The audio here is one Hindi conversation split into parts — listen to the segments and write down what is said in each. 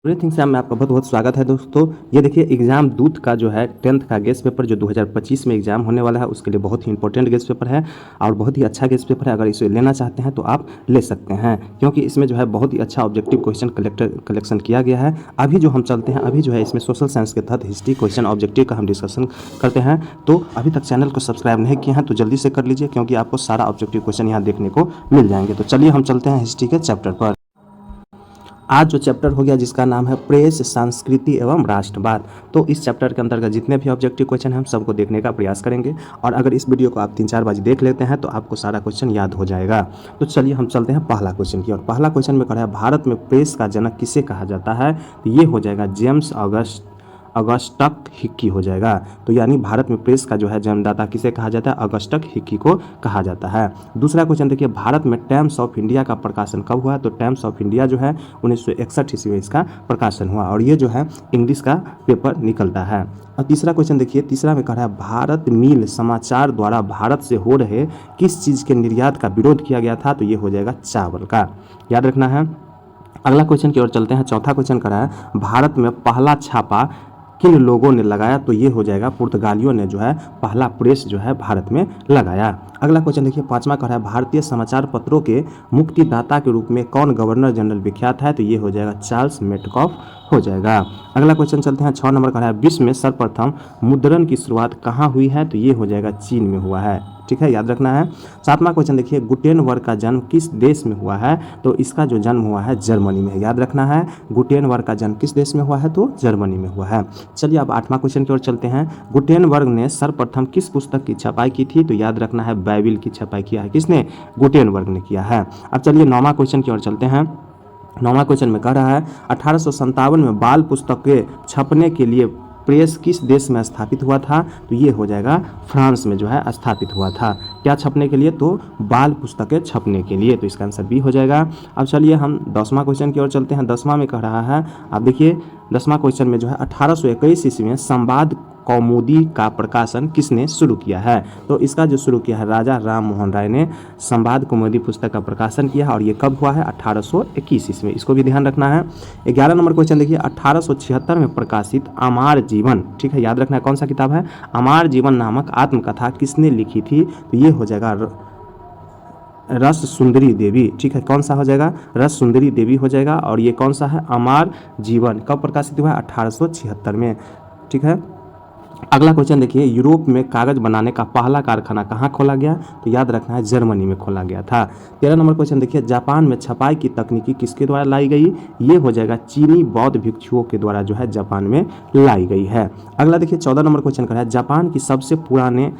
एवरीथिंग से में आपका बहुत बहुत स्वागत है दोस्तों। ये देखिए एग्जाम दूत का जो है 10th का गेस्ट पेपर जो 2025 में एग्जाम होने वाला है उसके लिए बहुत ही इंपॉर्टेंट गेस्ट पेपर है और बहुत ही अच्छा गेस्ट पेपर है। अगर इसे लेना चाहते हैं तो आप ले सकते हैं, क्योंकि इसमें जो है बहुत ही अच्छा ऑब्जेक्टिव क्वेश्चन कलेक्शन किया गया है। अभी जो हम चलते हैं, अभी जो है इसमें सोशल साइंस के तहत हिस्ट्री क्वेश्चन ऑब्जेक्टिव का हम डिस्कशन करते हैं। तो अभी तक चैनल को सब्सक्राइब नहीं किए हैं तो जल्दी से कर लीजिए, क्योंकि आपको सारा ऑब्जेक्टिव क्वेश्चन यहाँ देखने को मिल जाएंगे। तो चलिए हम चलते हैं हिस्ट्री के चैप्टर पर। आज जो चैप्टर हो गया जिसका नाम है प्रेस, संस्कृति एवं राष्ट्रवाद। तो इस चैप्टर के अंतर्गत जितने भी ऑब्जेक्टिव क्वेश्चन हैं हम सबको देखने का प्रयास करेंगे, और अगर इस वीडियो को आप 3-4 बार देख लेते हैं तो आपको सारा क्वेश्चन याद हो जाएगा। तो चलिए हम चलते हैं पहला क्वेश्चन की, और पहला क्वेश्चन में कहा है भारत में प्रेस का जनक किसे कहा जाता है। तो ये हो जाएगा जेम्स अगस्टक हिक्की हो जाएगा। तो यानी भारत में प्रेस का जो है जन्मदाता किसे कहा जाता है, अगस्टक हिक्की को कहा जाता है। दूसरा क्वेश्चन देखिए, भारत में टाइम्स ऑफ इंडिया का प्रकाशन कब हुआ। तो टाइम्स ऑफ इंडिया जो है 1961 ईस्वी में इसका प्रकाशन हुआ, और ये जो है इंग्लिश का पेपर निकलता है। और तीसरा क्वेश्चन देखिए, तीसरा में कह रहा है भारत मील समाचार द्वारा भारत से हो रहे किस चीज़ के निर्यात का विरोध किया गया था। तो ये हो जाएगा चावल का, याद रखना है। अगला क्वेश्चन की ओर चलते हैं। चौथा क्वेश्चन कह रहा है भारत में पहला छापा किन लोगों ने लगाया। तो ये हो जाएगा पुर्तगालियों ने जो है पहला प्रेस जो है भारत में लगाया। अगला क्वेश्चन देखिए, पांचवा कह रहा है भारतीय समाचार पत्रों के मुक्तिदाता के रूप में कौन गवर्नर जनरल विख्यात है। तो ये हो जाएगा चार्ल्स मेटकॉफ हो जाएगा। अगला क्वेश्चन चलते हैं 6 नंबर का है विश्व में सर्वप्रथम मुद्रण की शुरुआत कहाँ हुई है। तो ये हो जाएगा चीन में हुआ है, ठीक है, याद रखना है। सातवां क्वेश्चन देखिए, गुटेनबर्ग का जन्म किस देश में हुआ है। तो इसका जो जन्म हुआ है जर्मनी में, याद रखना है। गुटेनबर्ग का जन्म किस देश में हुआ है, तो जर्मनी में हुआ है। चलिए अब 8वां क्वेश्चन की ओर चलते हैं। गुटेनबर्ग ने सर्वप्रथम किस पुस्तक की छपाई की थी। तो याद रखना है बाइबिल की छपाई किया है किसने, गुटेनबर्ग ने किया है। अब चलिए 9वां क्वेश्चन की ओर चलते हैं। 9वां क्वेश्चन में कह रहा है 1857 में बाल पुस्तकें छपने के लिए प्रेस किस देश में स्थापित हुआ था। तो ये हो जाएगा फ्रांस में जो है स्थापित हुआ था। क्या छपने के लिए, तो बाल पुस्तकें छपने के लिए। तो इसका आंसर बी हो जाएगा। अब चलिए हम 10वां क्वेश्चन की ओर चलते हैं। 10वां में कह रहा है, आप देखिए 10वां क्वेश्चन में जो है 1821 ईस्वी में संवाद कौमुदी का प्रकाशन किसने शुरू किया है। तो इसका जो शुरू किया है राजा राम मोहन राय ने संवाद कौमुदी पुस्तक का प्रकाशन किया है, और ये कब हुआ है 1821 ईस्वी में, इसको भी ध्यान रखना है। 11 नंबर क्वेश्चन देखिए, 1876 में प्रकाशित अमार जीवन, ठीक है, याद रखना है कौन सा किताब है, अमार जीवन नामक आत्मकथा किसने लिखी थी। तो ये हो जाएगा रस सुंदरी देवी, ठीक है, कौन सा हो जाएगा, रस सुंदरी देवी हो जाएगा। और ये कौन सा है, अमार जीवन, कब प्रकाशित हुआ है 1876 में, ठीक है। अगला क्वेश्चन देखिए, यूरोप में कागज बनाने का पहला कारखाना कहाँ खोला गया। तो याद रखना है जर्मनी में खोला गया था। 13 नंबर क्वेश्चन देखिए, जापान में छपाई की तकनीकी किसके द्वारा लाई गई। ये हो जाएगा चीनी बौद्ध भिक्षुओं के द्वारा जो है जापान में लाई गई है। अगला देखिए 14 नंबर क्वेश्चन का है जापान की सबसे पुराने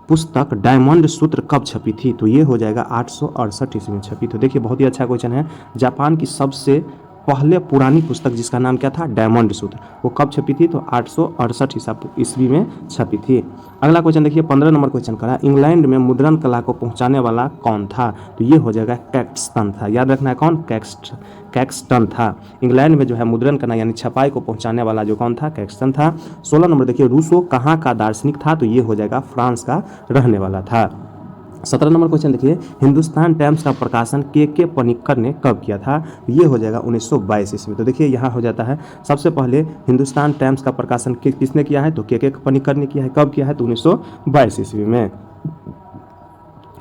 पुस्तक डायमंड सूत्र कब छपी थी। तो ये हो जाएगा 868 ईस्वी में छपी। तो देखिए बहुत ही अच्छा क्वेश्चन है। जापान की सबसे पहले पुरानी पुस्तक जिसका नाम क्या था, डायमंड सूत्र, वो कब छपी थी। तो 868 ईस्वी में छपी थी। अगला क्वेश्चन देखिए 15 नंबर क्वेश्चन करा, इंग्लैंड में मुद्रण कला को पहुंचाने वाला कौन था। तो ये हो जाएगा कैक्सटन था, याद रखना है कौन, कैक्सटन था। इंग्लैंड में जो है मुद्रण करना यानी छपाई को पहुंचाने वाला जो कौन था, कैक्सटन था। 16 नंबर देखिए, रूसो कहाँ का दार्शनिक था। तो ये हो जाएगा फ्रांस का रहने वाला था। 17 नंबर क्वेश्चन देखिए, हिंदुस्तान टाइम्स का प्रकाशन के पनिक्कर ने कब किया था। ये हो जाएगा 1922 ईस्वी। तो देखिए यहाँ हो जाता है सबसे पहले हिंदुस्तान टाइम्स का प्रकाशन किसने किया है। तो के पनिक्कर ने किया है। कब किया है, तो 1922 ईस्वी में।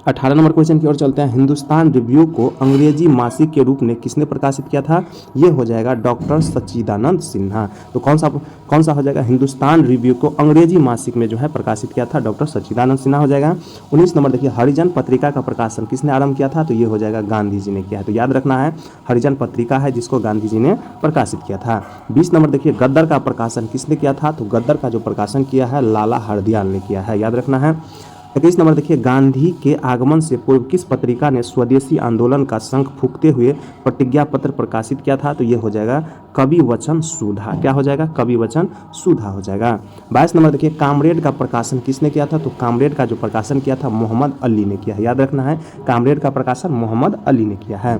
18 नंबर क्वेश्चन की ओर चलते हैं। हिंदुस्तान रिव्यू को अंग्रेजी मासिक के रूप में किसने प्रकाशित किया था। ये हो जाएगा डॉक्टर सच्चिदानंद सिन्हा। तो कौन सा हो जाएगा, हिंदुस्तान रिव्यू को अंग्रेजी मासिक में जो है प्रकाशित किया था डॉक्टर सच्चिदानंद सिन्हा हो जाएगा। 19 नंबर देखिए, हरिजन पत्रिका का प्रकाशन किसने आरंभ किया था। तो ये हो जाएगा गांधी जी ने किया है। तो याद रखना है हरिजन पत्रिका है जिसको गांधी जी ने प्रकाशित किया था। 20 नंबर देखिए, गद्दर का प्रकाशन किसने किया था। तो गद्दर का जो प्रकाशन किया है लाला हरदयाल ने किया है, याद रखना है। 21 नंबर देखिए, गांधी के आगमन से पूर्व किस पत्रिका ने स्वदेशी आंदोलन का शंख फूंकते हुए प्रतिज्ञा पत्र प्रकाशित किया था। तो ये हो जाएगा कवि वचन सुधा, क्या हो जाएगा, कवि वचन सुधा हो जाएगा। 22 नंबर देखिए, कामरेड का प्रकाशन किसने किया था। तो कामरेड का जो प्रकाशन किया था मोहम्मद अली ने किया है, याद रखना है कामरेड का प्रकाशन मोहम्मद अली ने किया है।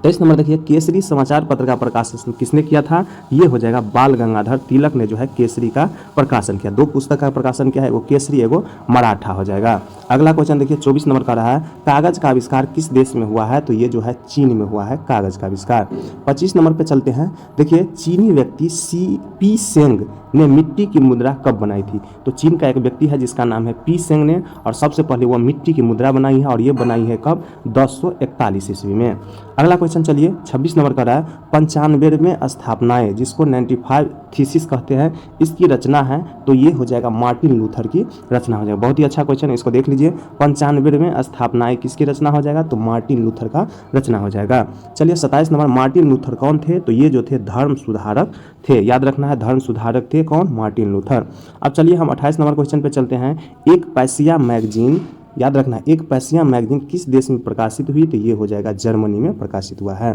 23 नंबर देखिए केसरी समाचार पत्र का प्रकाशन किसने किया था, ये हो जाएगा बाल गंगाधर तिलक ने जो है केसरी का प्रकाशन किया। 2 पुस्तक का प्रकाशन किया है, वो केसरी एगो मराठा हो जाएगा। अगला क्वेश्चन देखिए 24 नंबर का रहा है कागज का आविष्कार किस देश में हुआ है, तो ये जो है चीन में हुआ है कागज का आविष्कार। 25 नंबर पे चलते हैं, देखिए चीनी व्यक्ति पी सेंग ने मिट्टी की मुद्रा कब बनाई थी, तो चीन का एक व्यक्ति है जिसका नाम है पी सेंग ने, और सबसे पहले वो मिट्टी की मुद्रा बनाई है, और ये बनाई है कब, 1041 ईस्वी में। अगला क्वेश्चन चलिए 26 नंबर का रहा है 95वें स्थापनाएं जिसको 95 थीसिस कहते हैं, इसकी रचना है, तो ये हो जाएगा मार्टिन लूथर की रचना हो जाएगा। बहुत ही अच्छा क्वेश्चन है, इसको देख लीजिए। 95वें स्थापनाएं किसकी रचना हो जाएगा, तो मार्टिन लूथर का रचना हो जाएगा। चलिए 27 नंबर मार्टिन लूथर कौन थे, तो ये जो थे धर्म सुधारक थे, याद रखना है धर्म सुधारक थे कौन, मार्टिन लूथर। अब चलिए हम 28 नंबर क्वेश्चन पे चलते हैं। एक पैसिया मैगजीन, याद रखना है एक पैसिया मैगजीन किस देश में प्रकाशित हुई, तो ये हो जाएगा जर्मनी में प्रकाशित हुआ है।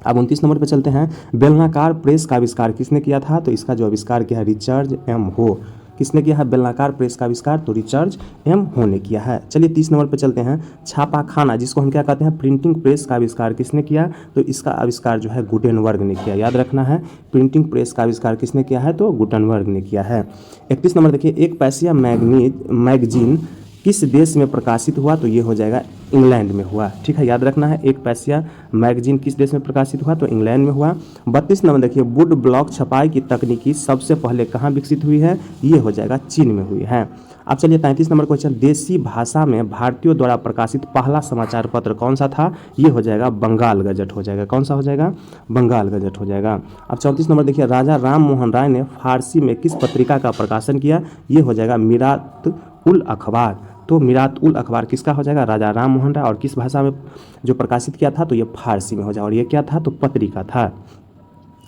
अब 29 नंबर पे चलते हैं, बेलनाकार प्रेस का आविष्कार किसने किया था, तो इसका जो आविष्कार किया है रिचर्ड एम हो। किसने किया है बेलनाकार प्रेस का आविष्कार, तो रिचर्ड एम हो ने किया है। चलिए 30 नंबर पे चलते हैं, छापाखाना जिसको हम क्या कहते हैं प्रिंटिंग प्रेस का आविष्कार किसने किया, तो इसका आविष्कार जो है गुटेनबर्ग ने किया। याद रखना है प्रिंटिंग प्रेस का आविष्कार किसने किया है, तो गुटेनबर्ग ने किया है। 31 नंबर देखिए एक पैसिया मैगजीन किस देश में प्रकाशित हुआ, तो ये हो जाएगा इंग्लैंड में हुआ। ठीक है, याद रखना है एक पैसिया मैगजीन किस देश में प्रकाशित हुआ, तो इंग्लैंड में हुआ। 32 नंबर देखिए वुड ब्लॉक छपाई की तकनीकी सबसे पहले कहाँ विकसित हुई है, ये हो जाएगा चीन में हुई है। अब चलिए 33 नंबर क्वेश्चन, देसी भाषा में भारतीयों द्वारा प्रकाशित पहला समाचार पत्र कौन सा था, ये हो जाएगा बंगाल गजट हो जाएगा। कौन सा हो जाएगा, बंगाल गजट हो जाएगा। अब 34 नंबर देखिए राजा राम मोहन राय ने फारसी में किस पत्रिका का प्रकाशन किया, ये हो जाएगा मिरात उल अखबार। तो मिरात उल अखबार किसका हो जाएगा, राजा राम मोहन राय, और किस भाषा में जो प्रकाशित किया था, तो ये फारसी में हो जाएगा, और ये क्या था, तो पत्रिका था।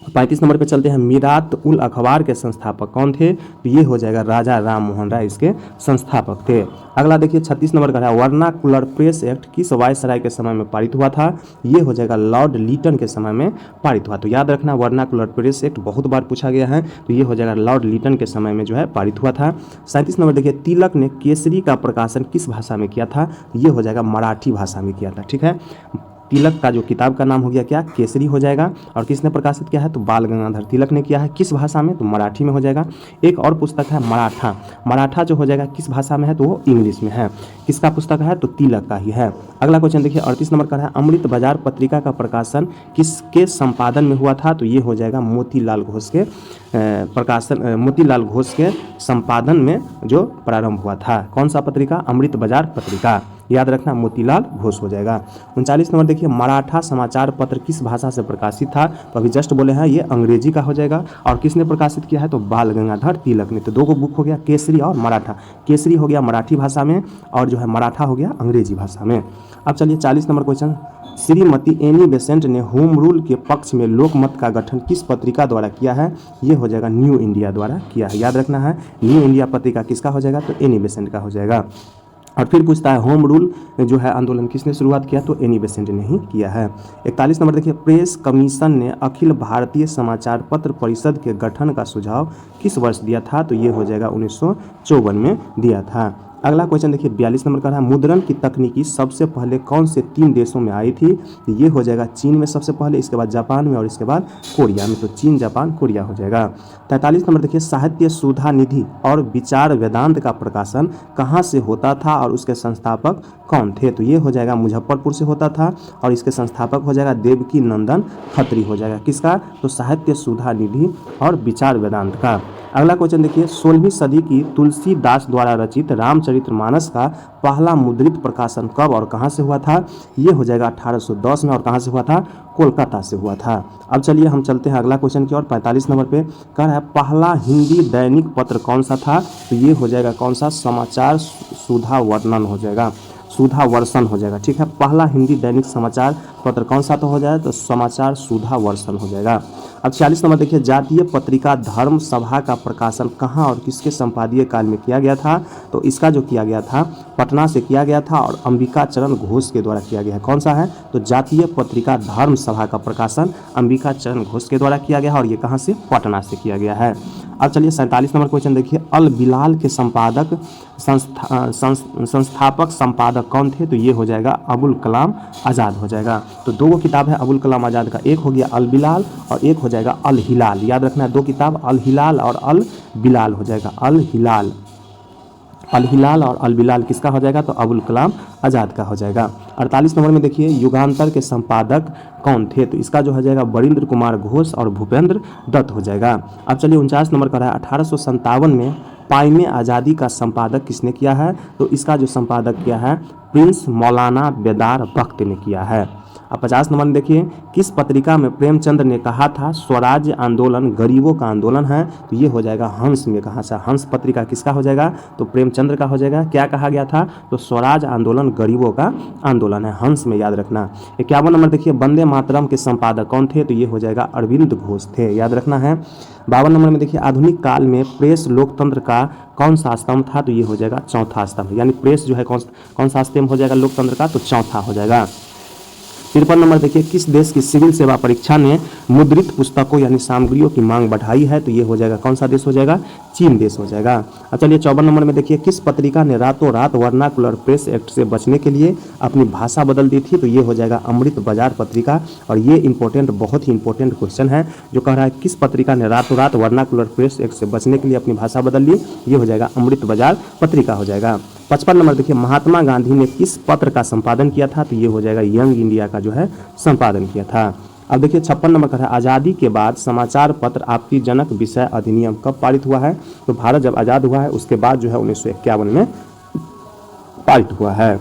35 नंबर पे चलते हैं, मिरात उल अखबार के संस्थापक कौन थे, तो ये हो जाएगा राजा राम मोहन राय इसके संस्थापक थे। अगला देखिए 36 नंबर का है वर्नाकुलर प्रेस एक्ट किस वायसराय के समय में पारित हुआ था, ये हो जाएगा लॉर्ड लीटन के समय में पारित हुआ। तो याद रखना वर्नाकुलर प्रेस एक्ट बहुत बार पूछा गया है, तो ये हो जाएगा लॉर्ड लीटन के समय में जो है पारित हुआ था। 37 नंबर देखिए तिलक ने केसरी का प्रकाशन किस भाषा में किया था, ये हो जाएगा मराठी भाषा में किया था। ठीक है, तिलक का जो किताब का नाम हो गया क्या, केसरी हो जाएगा, और किसने प्रकाशित किया है, तो बाल गंगाधर तिलक ने किया है। किस भाषा में, तो मराठी में हो जाएगा। एक और पुस्तक है मराठा, मराठा जो हो जाएगा किस भाषा में है, तो वो इंग्लिश में है। किसका पुस्तक है, तो तिलक का ही है। अगला क्वेश्चन देखिए 38 नंबर का है अमृत बाजार पत्रिका का प्रकाशन किसके संपादन में हुआ था, तो ये हो जाएगा मोतीलाल घोष के प्रकाशन, मोतीलाल घोष के संपादन में जो प्रारंभ हुआ था। कौन सा पत्रिका, अमृत बाजार पत्रिका, याद रखना मोतीलाल घोष हो जाएगा। 39 नंबर देखिए मराठा समाचार पत्र किस भाषा से प्रकाशित था, तो अभी जस्ट बोले हैं ये अंग्रेजी का हो जाएगा, और किसने प्रकाशित किया है, तो बाल गंगाधर तिलक ने। तो 2 बुक हो गया केसरी और मराठा, केसरी हो गया मराठी भाषा में, और जो है मराठा हो गया अंग्रेजी भाषा में। अब चलिए 40 number question, Shrimati Annie Besant ने होम रूल के पक्ष में लोकमत का गठन किस पत्रिका द्वारा किया है, ये हो जाएगा न्यू इंडिया द्वारा किया है। याद रखना है न्यू इंडिया पत्रिका किसका हो जाएगा, तो एनी बेसेंट का हो जाएगा। और फिर पूछता है होम रूल जो है आंदोलन किसने शुरुआत किया, तो एनी बेसेंट ने ही किया है। 41 नंबर देखिए प्रेस कमीशन ने अखिल भारतीय समाचार पत्र परिषद के गठन का सुझाव किस वर्ष दिया था, तो ये हो जाएगा 1954 में दिया था। अगला क्वेश्चन देखिए 42 नंबर का है मुद्रण की तकनीकी सबसे पहले कौन से 3 देशों में आई थी, ये हो जाएगा चीन में सबसे पहले, इसके बाद जापान में, और इसके बाद कोरिया में। तो चीन जापान कोरिया हो जाएगा। 43 नंबर देखिए साहित्य सुधा निधि और विचार वेदांत का प्रकाशन कहाँ से होता था और उसके संस्थापक कौन थे, तो ये हो जाएगा मुजफ्फरपुर से होता था, और इसके संस्थापक हो जाएगा देवकी नंदन खत्री हो जाएगा। किसका, तो साहित्य सुधा निधि और विचार वेदांत का। अगला क्वेश्चन देखिए 16वीं सदी की तुलसीदास द्वारा रचित रामचरितमानस का पहला मुद्रित प्रकाशन कब और कहाँ से हुआ था, ये हो जाएगा 1810 में, और कहाँ से हुआ था, कोलकाता से हुआ था। अब चलिए हम चलते हैं अगला क्वेश्चन की ओर। 45 नंबर पे कह रहा है पहला हिंदी दैनिक पत्र कौन सा था, तो ये हो जाएगा कौन सा, समाचार सुधा वर्णन हो जाएगा, सुधा वर्षन हो जाएगा। ठीक है, पहला हिंदी दैनिक समाचार पत्र कौन सा तो हो जाएगा, तो समाचार सुधा वर्षन हो जाएगा। अब 46 नंबर देखिए जातीय पत्रिका धर्म सभा का प्रकाशन कहाँ और किसके संपादकीय काल में किया गया था, तो इसका जो किया गया था पटना से किया गया था, और अंबिका चरण घोष के द्वारा किया गया है। कौन सा है, तो जातीय पत्रिका धर्म सभा का प्रकाशन अंबिका चरण घोष के द्वारा किया गया है, और ये कहाँ से, पटना से किया गया है। अब चलिए 47 नंबर क्वेश्चन देखिए, अल बिलाल के संपादक संस्थापक संपादक कौन थे? तो ये हो जाएगा अबुल कलाम आज़ाद हो जाएगा। तो दो किताब है अबुल कलाम आज़ाद का, एक हो गया अल बिलाल और एक हो जाएगा अल हिलाल। याद रखना है, दो किताब अल हिलाल और अल बिलाल हो जाएगा। अल हिलाल और अल बिलाल किसका हो जाएगा? तो अबुल कलाम आज़ाद का हो जाएगा। 48 नंबर में देखिए, युगांतर के संपादक कौन थे? तो इसका जो हो जाएगा बरिंद्र कुमार घोष और भूपेंद्र दत्त हो जाएगा। अब चलिए 49 नंबर का रहा है, 1857 में पाइमे आज़ादी का संपादक किसने किया है? तो इसका जो संपादक किया है प्रिंस मौलाना बेदार बख्त ने किया है। अब 50 नंबर में देखिए, किस पत्रिका में प्रेमचंद्र ने कहा था स्वराज्य आंदोलन गरीबों का आंदोलन है? तो ये हो जाएगा हंस में कहा था। हंस पत्रिका किसका हो जाएगा? तो प्रेमचंद्र का हो जाएगा। क्या कहा गया था? तो स्वराज आंदोलन गरीबों का आंदोलन है, हंस में याद रखना। 51 नंबर देखिए, वंदे मातरम के संपादक कौन थे? तो ये हो जाएगा अरविंद घोष थे, याद रखना है। 52 नंबर में देखिए, आधुनिक काल में प्रेस लोकतंत्र का कौन सा स्तंभ था? तो ये हो जाएगा चौथा स्तंभ, यानी प्रेस जो है कौन सा स्तंभ हो जाएगा लोकतंत्र का? तो चौथा हो जाएगा। 53 नंबर देखिए, किस देश की सिविल सेवा परीक्षा ने मुद्रित पुस्तकों यानी सामग्रियों की मांग बढ़ाई है? तो ये हो जाएगा कौन सा देश हो जाएगा? चीन देश हो जाएगा। अब चलिए 54 नंबर में देखिए, किस पत्रिका ने रातों रात वर्नाकुलर प्रेस एक्ट से बचने के लिए अपनी भाषा बदल दी थी? तो ये हो जाएगा अमृत बाजार पत्रिका। और ये इंपॉर्टेंट, बहुत ही इंपॉर्टेंट क्वेश्चन है जो कह रहा है किस पत्रिका ने रातों रात वर्नाकुलर प्रेस एक्ट से बचने के लिए अपनी भाषा बदल ली? ये हो जाएगा अमृत बाजार पत्रिका हो जाएगा। 55 नंबर देखिए, महात्मा गांधी ने किस पत्र का संपादन किया था? तो ये हो जाएगा यंग इंडिया का जो है संपादन किया था। अब देखिए 56 नंबर का है, आज़ादी के बाद समाचार पत्र आपत्तिजनक विषय अधिनियम कब पारित हुआ है? तो भारत जब आज़ाद हुआ है उसके बाद जो है 1951 में पारित हुआ है।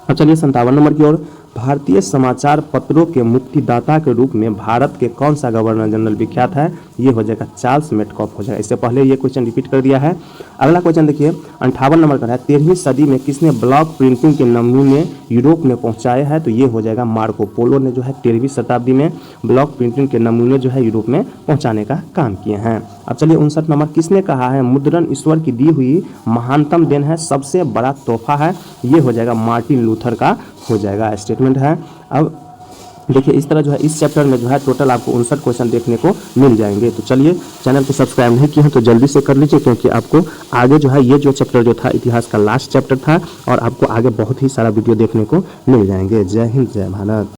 अब चलिए 57 नंबर की ओर, भारतीय समाचार पत्रों के मुक्तिदाता के रूप में भारत के कौन सा गवर्नर जनरल विख्यात है? ये हो जाएगा चार्ल्स मेटकॉफ हो जाएगा। इससे पहले ये क्वेश्चन रिपीट कर दिया है। अगला क्वेश्चन देखिए 58 नंबर का है, 13वीं सदी में किसने ब्लॉक प्रिंटिंग के नमूने यूरोप में पहुंचाए हैं? तो ये हो जाएगा मार्को पोलो ने जो है 13वीं शताब्दी में ब्लॉक प्रिंटिंग के नमूने जो है यूरोप में पहुंचाने का काम किए हैं। अब चलिए 59 नंबर, किसने कहा है मुद्रण ईश्वर की दी हुई महानतम देन है, सबसे बड़ा तोहफा है? ये हो जाएगा मार्टिन लूथर का हो जाएगा स्टेटमेंट है। अब देखिए इस तरह जो है इस चैप्टर में जो है टोटल आपको 59 क्वेश्चन देखने को मिल जाएंगे। तो चलिए, चैनल को सब्सक्राइब नहीं किए हैं तो जल्दी से कर लीजिए, क्योंकि आपको आगे जो है ये जो चैप्टर जो था इतिहास का लास्ट चैप्टर था और आपको आगे बहुत ही सारा वीडियो देखने को मिल जाएंगे। जय हिंद, जय भारत।